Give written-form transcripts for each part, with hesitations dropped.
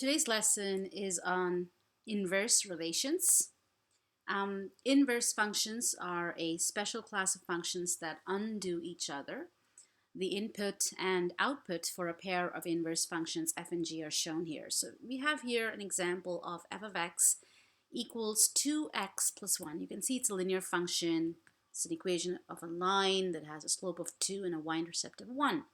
Today's lesson is on inverse relations. Inverse functions are a special class of functions that undo each other. The input and output for a pair of inverse functions f and g are shown here. So we have here an example of f of x equals 2x plus 1. You can see it's a linear function. It's an equation of a line that has a slope of 2 and a y-intercept of 1.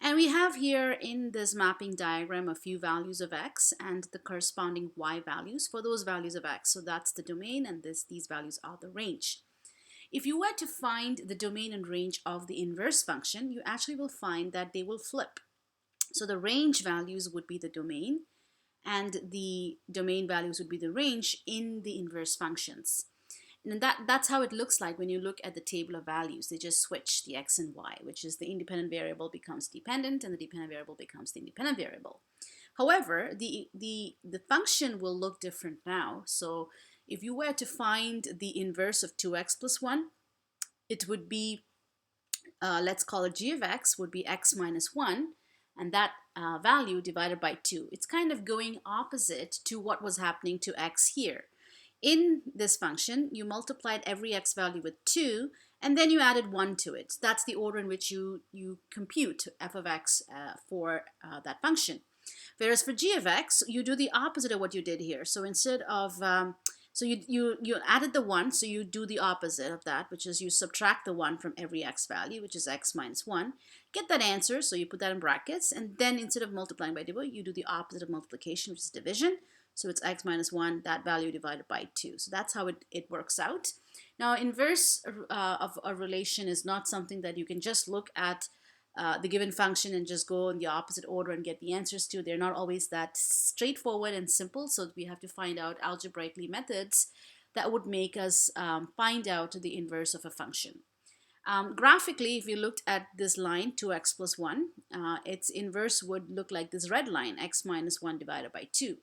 And we have here in this mapping diagram a few values of x and the corresponding y values for those values of x. So that's the domain, and these values are the range. If you were to find the domain and range of the inverse function, you actually will find that they will flip. So the range values would be the domain, and the domain values would be the range in the inverse functions. And that's how it looks like when you look at the table of values. They just switch the x and y, which is the independent variable becomes dependent and the dependent variable becomes the independent variable. However, the function will look different now. So if you were to find the inverse of 2x plus 1, it would be, let's call it g of x, would be x minus 1, and that value divided by 2. It's kind of going opposite to what was happening to x here. In this function, you multiplied every x value with 2, and then you added 1 to it. That's the order in which you compute f of x for that function. Whereas for g of x, you do the opposite of what you did here. So instead of, so you added the 1, so you do the opposite of that, which is you subtract the 1 from every x value, which is x minus 1. Get that answer, so you put that in brackets, and then instead of multiplying by dividing, you do the opposite of multiplication, which is division. So it's x minus 1, that value divided by 2. So that's how it works out. Now, inverse of a relation is not something that you can just look at the given function and just go in the opposite order and get the answers to. They're not always that straightforward and simple, so we have to find out algebraically methods that would make us find out the inverse of a function. Graphically, if you looked at this line, 2x plus 1, its inverse would look like this red line, x minus 1 divided by 2.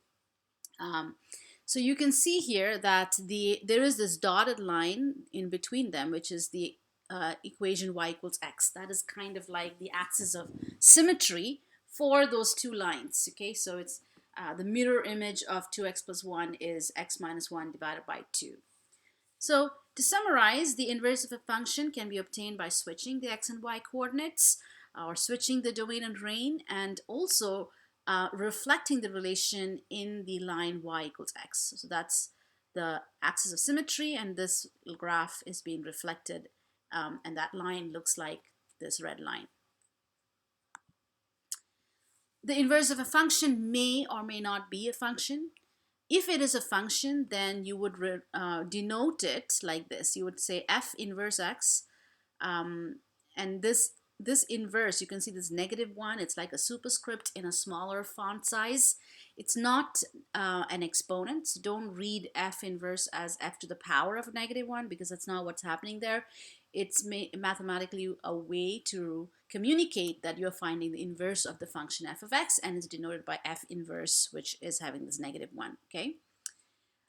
So you can see here that there is this dotted line in between them, which is the equation y equals x. That is kind of like the axis of symmetry for those two lines. Okay, so it's the mirror image of 2x plus 1 is x minus 1 divided by 2. So to summarize, the inverse of a function can be obtained by switching the x and y coordinates, or switching the domain and range, and also reflecting the relation in the line y equals x. So that's the axis of symmetry, and this graph is being reflected, and that line looks like this red line. The inverse of a function may or may not be a function. If it is a function, then you would denote it like this. You would say f inverse x, and this inverse, you can see this -1, it's like a superscript in a smaller font size. It's not an exponent, so don't read f inverse as f to the power of -1, because that's not what's happening there. It's mathematically a way to communicate that you're finding the inverse of the function f of x, and it's denoted by f inverse, which is having this -1, okay?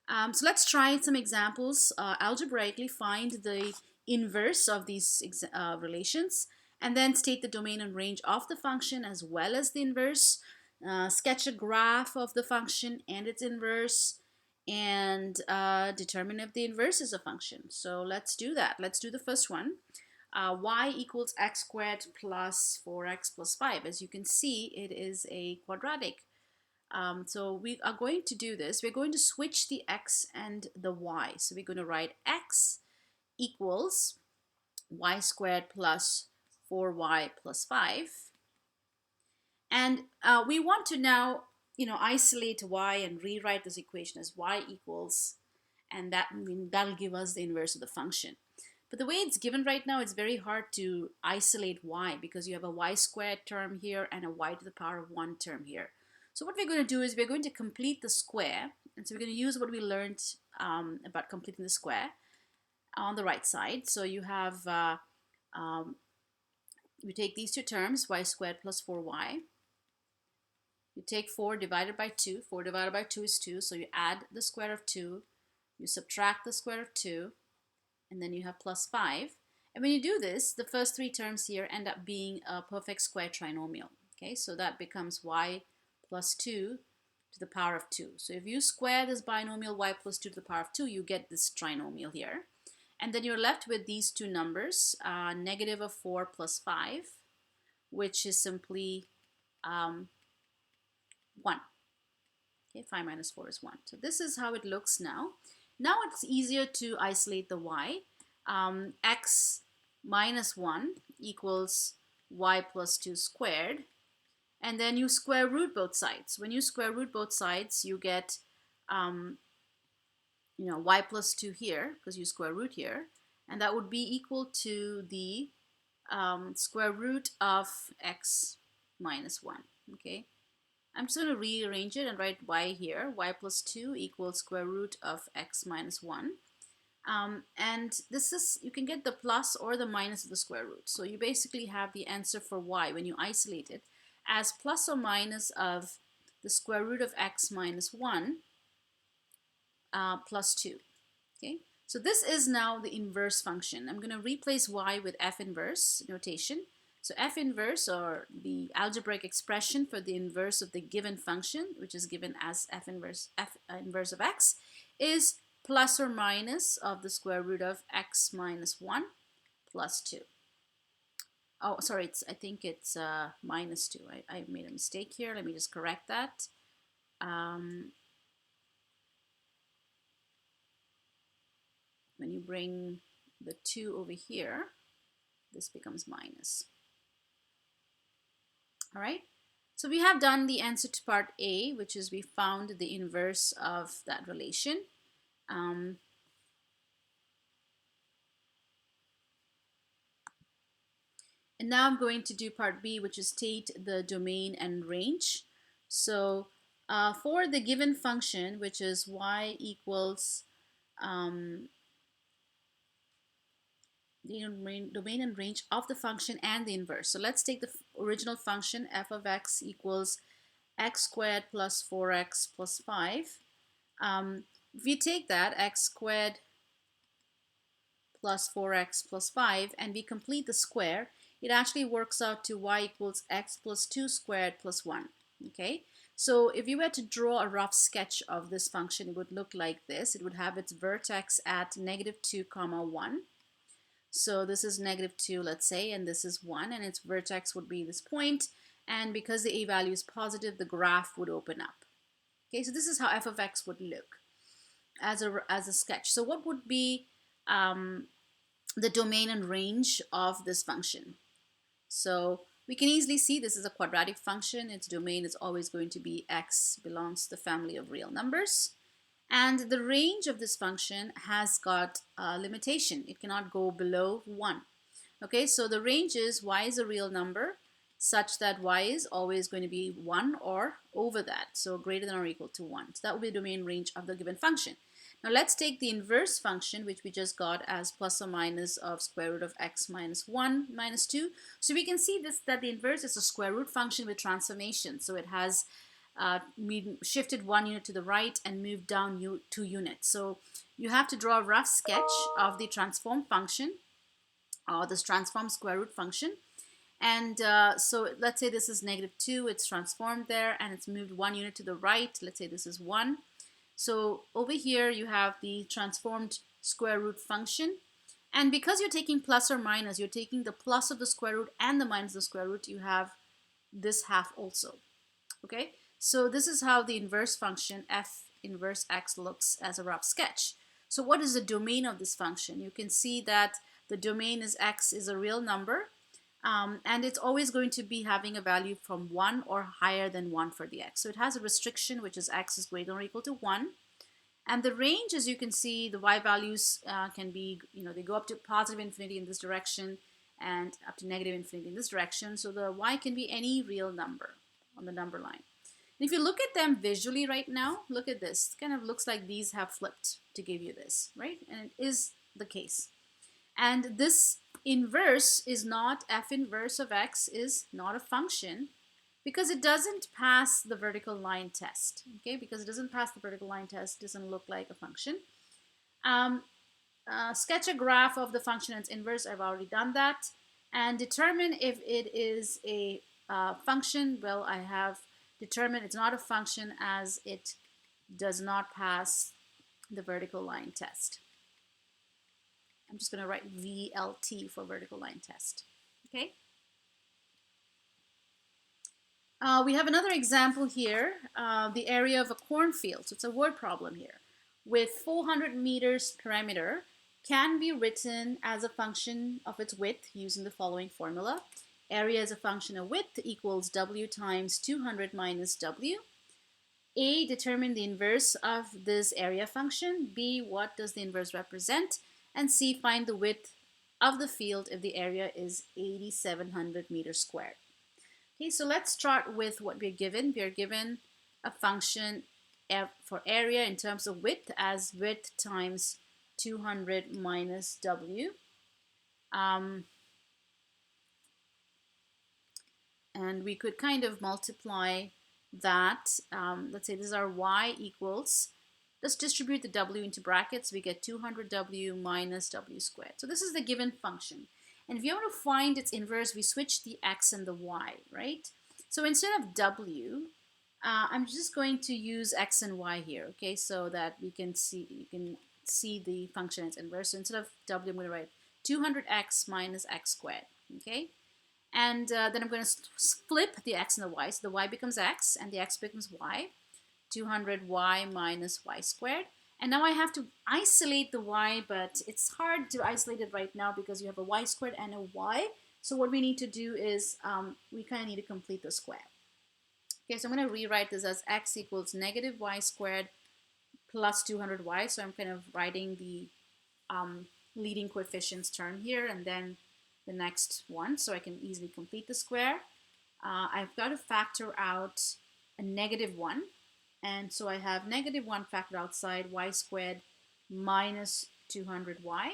So let's try some examples. Algebraically find the inverse of these relations, and then state the domain and range of the function as well as the inverse. Sketch a graph of the function and its inverse, and determine if the inverse is a function. So let's do that. Let's do the first one. Y equals x squared plus 4x plus 5. As you can see, it is a quadratic. So we are going to do this. We're going to switch the x and the y. So we're going to write x equals y squared plus 4y plus 5. And we want to now, isolate y and rewrite this equation as y equals, and that'll give us the inverse of the function. But the way it's given right now, it's very hard to isolate y because you have a y squared term here and a y to the power of 1 term here. So what we're going to do is we're going to complete the square. And so we're going to use what we learned about completing the square on the right side. So you have, you take these two terms, y squared plus 4y. You take 4 divided by 2. 4 divided by 2 is 2. So you add the square of 2. You subtract the square of 2. And then you have plus 5. And when you do this, the first three terms here end up being a perfect square trinomial. Okay, so that becomes y plus 2 to the power of 2. So if you square this binomial y plus 2 to the power of 2, you get this trinomial here. And then you're left with these two numbers, negative of 4 plus 5, which is simply 1. Okay, 5 minus 4 is 1. So this is how it looks now. Now it's easier to isolate the y. X minus 1 equals y plus 2 squared. And then you square root both sides. When you square root both sides, you get y plus 2 here, because you square root here. And that would be equal to the square root of x minus 1. Okay. I'm just going to rearrange it and write y here. Y plus 2 equals square root of x minus 1. And this is, you can get the plus or the minus of the square root. So you basically have the answer for y when you isolate it as plus or minus of the square root of x minus 1 plus 2. Okay, so this is now the inverse function. I'm going to replace y with f inverse notation. So f inverse, or the algebraic expression for the inverse of the given function, which is given as f inverse of x, is plus or minus of the square root of x minus 1 plus 2. Oh, sorry, I think it's minus 2. I made a mistake here. Let me just correct that. When you bring the 2 over here, this becomes minus. All right, so we have done the answer to part A, which is we found the inverse of that relation. And now I'm going to do part B, which is state the domain and range. So for the given function, which is y equals the domain and range of the function and the inverse. So let's take the original function f of x equals x squared plus 4x plus 5. If you take that x squared plus 4x plus 5 and we complete the square, it actually works out to y equals x plus 2 squared plus 1. Okay, so if you were to draw a rough sketch of this function, it would look like this. It would have its vertex at negative 2 comma 1. So this is negative 2, let's say, and this is 1, and its vertex would be this point. And because the a value is positive, the graph would open up. Okay, so this is how f of x would look as a sketch. So what would be the domain and range of this function? So we can easily see this is a quadratic function. Its domain is always going to be x belongs to the family of real numbers. And the range of this function has got a limitation. It cannot go below 1. Okay, so the range is y is a real number such that y is always going to be 1 or over that, so greater than or equal to 1. So that will be the domain range of the given function. Now let's take the inverse function, which we just got as plus or minus of square root of x minus 1 minus 2. So we can see that the inverse is a square root function with transformation. So it has shifted 1 unit to the right and moved down 2 units. So you have to draw a rough sketch of the transform function, or this transform square root function. And so let's say this is negative 2, it's transformed there and it's moved 1 unit to the right. Let's say this is 1. So over here you have the transformed square root function. And because you're taking plus or minus, you're taking the plus of the square root and the minus of the square root, you have this half also. Okay, so this is how the inverse function f inverse x looks as a rough sketch. So what is the domain of this function? You can see that the domain is x is a real number. And it's always going to be having a value from 1 or higher than 1 for the x. So it has a restriction, which is x is greater or equal to 1. And the range, as you can see, the y values can be, they go up to positive infinity in this direction and up to negative infinity in this direction. So the y can be any real number on the number line. And if you look at them visually right now, look at this. It kind of looks like these have flipped to give you this, right? And it is the case. And this inverse is not, f inverse of x is not a function because it doesn't pass the vertical line test. Okay, because it doesn't pass the vertical line test, it doesn't look like a function. Sketch a graph of the function and its inverse. I've already done that. And determine if it is a function. Well, I have determine it's not a function as it does not pass the vertical line test. I'm just going to write VLT for vertical line test. Okay. We have another example here, the area of a cornfield. So it's a word problem here. With 400 meters perimeter can be written as a function of its width using the following formula. Area as a function of width equals W times 200 minus W. A, determine the inverse of this area function. B, what does the inverse represent? And C, find the width of the field if the area is 8,700 meters squared. Okay, so let's start with what we're given. We are given a function for area in terms of width as width times 200 minus W. And we could kind of multiply that. Let's say this is our y equals, let's distribute the w into brackets. We get 200w minus w squared. So this is the given function. And if you want to find its inverse, we switch the x and the y, right? So instead of w, I'm just going to use x and y here, okay, so that we can see, you can see the function its inverse. So instead of w, I'm going to write 200x minus x squared, okay? And then I'm going to flip the x and the y. So the y becomes x and the x becomes y. 200y minus y squared. And now I have to isolate the y, but it's hard to isolate it right now because you have a y squared and a y. So what we need to do is we kind of need to complete the square. Okay, so I'm going to rewrite this as x equals negative y squared plus 200y. So I'm kind of writing the leading coefficients term here and then the next one, so I can easily complete the square. I've got to factor out a negative 1, and so I have negative 1 factored outside, y squared minus 200y,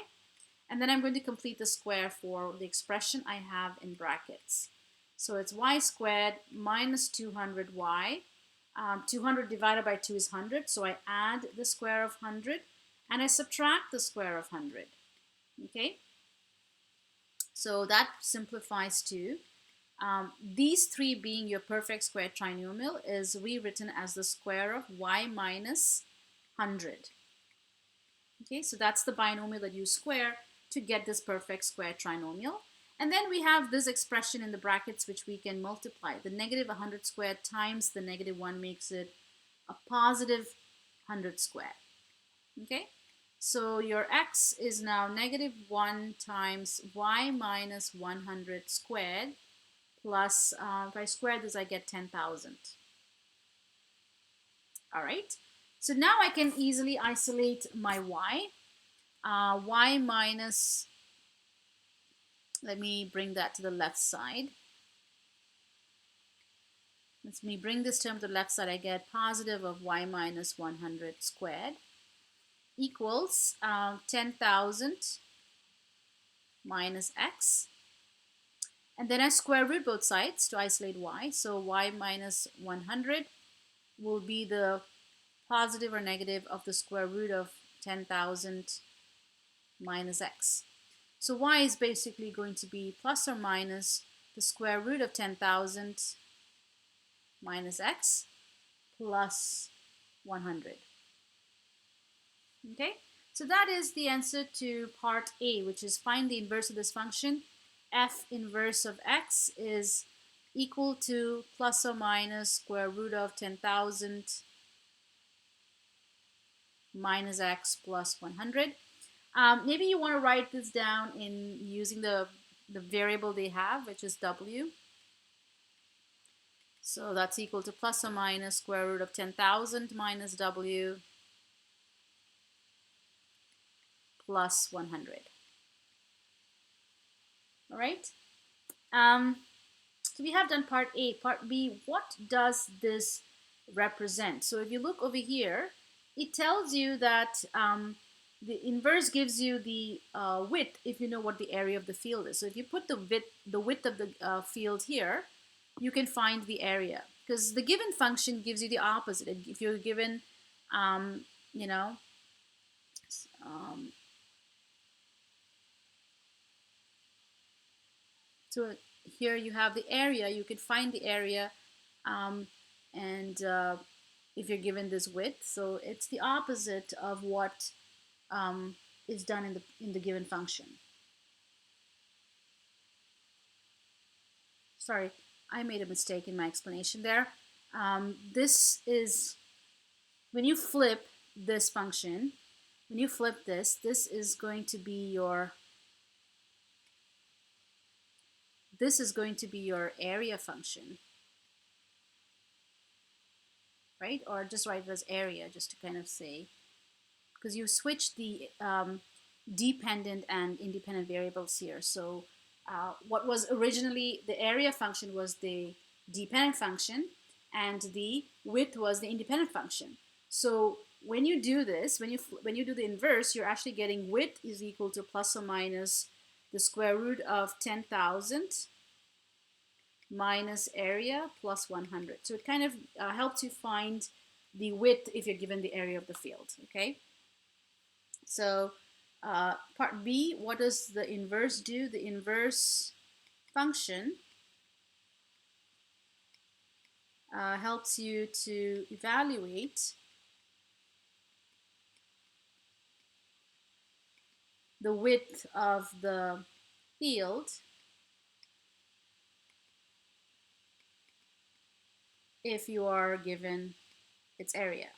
and then I'm going to complete the square for the expression I have in brackets. So it's y squared minus 200y. 200 divided by 2 is 100, so I add the square of 100 and I subtract the square of 100. Okay? So that simplifies to these three being your perfect square trinomial is rewritten as the square of y minus 100. Okay, so that's the binomial that you square to get this perfect square trinomial. And then we have this expression in the brackets which we can multiply. The negative 100 squared times the negative 1 makes it a positive 100 squared. Okay? So your x is now negative 1 times y minus 100 squared plus, if I square this, I get 10,000. All right. So now I can easily isolate my y. Y minus, let me bring that to the left side. Let me bring this term to the left side. I get positive of y minus 100 squared equals 10,000 minus x. And then I square root both sides to isolate y. So y minus 100 will be the positive or negative of the square root of 10,000 minus x. So y is basically going to be plus or minus the square root of 10,000 minus x plus 100. Okay, so that is the answer to part A, which is find the inverse of this function. F inverse of x is equal to plus or minus square root of 10,000 minus x plus 100. Maybe you want to write this down in using the variable they have, which is w. So that's equal to plus or minus square root of 10,000 minus w plus 100. All right. So we have done part A. Part B, what does this represent? So if you look over here, it tells you that the inverse gives you the width if you know what the area of the field is. So if you put the width of the field here, you can find the area because the given function gives you the opposite. If you're given, you know, so here you have the area. You can find the area and if you're given this width. So it's the opposite of what is done in the given function. Sorry, I made a mistake in my explanation there. This is when you flip this function, when you flip this is going to be your area function, right? Or just write it as area, just to kind of say, because you switch the dependent and independent variables here. So what was originally the area function was the dependent function, and the width was the independent function. So when you do this, when you do the inverse, you're actually getting width is equal to plus or minus the square root of 10,000 minus area plus 100. So it kind of helps you find the width if you're given the area of the field, okay? So part B, what does the inverse do? The inverse function helps you to evaluate the width of the field if you are given its area.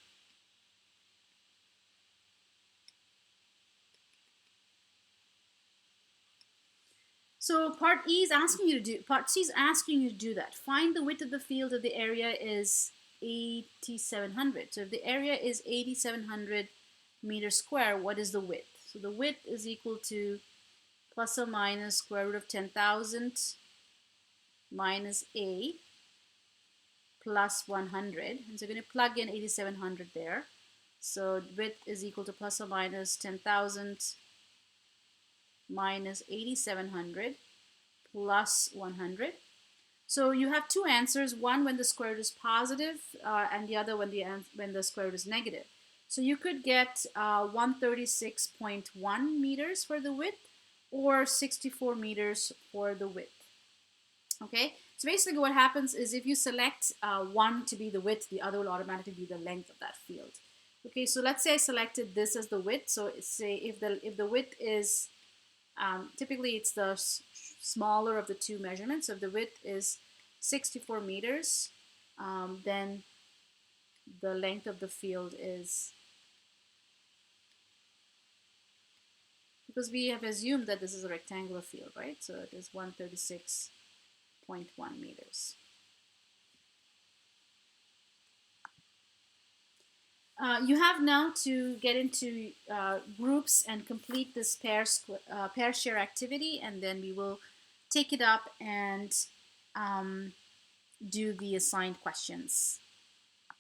So part C is asking you to do that. Find the width of the field if the area is 8,700. So if the area is 8,700 meters square, what is the width? So the width is equal to plus or minus square root of 10,000 minus A plus 100. And so you're going to plug in 8,700 there. So width is equal to plus or minus 10,000 minus 8,700 plus 100. So you have two answers, one when the square root is positive and the other when the square root is negative. So you could get 136.1 meters for the width or 64 meters for the width. Okay, so basically what happens is if you select one to be the width, the other will automatically be the length of that field. Okay, so let's say I selected this as the width. So say if the width is typically it's the smaller of the two measurements. So if the width is 64 meters, then the length of the field is, because we have assumed that this is a rectangular field, right? So it is 136.1 meters. You have now to get into groups and complete this pair share activity, and then we will take it up and do the assigned questions.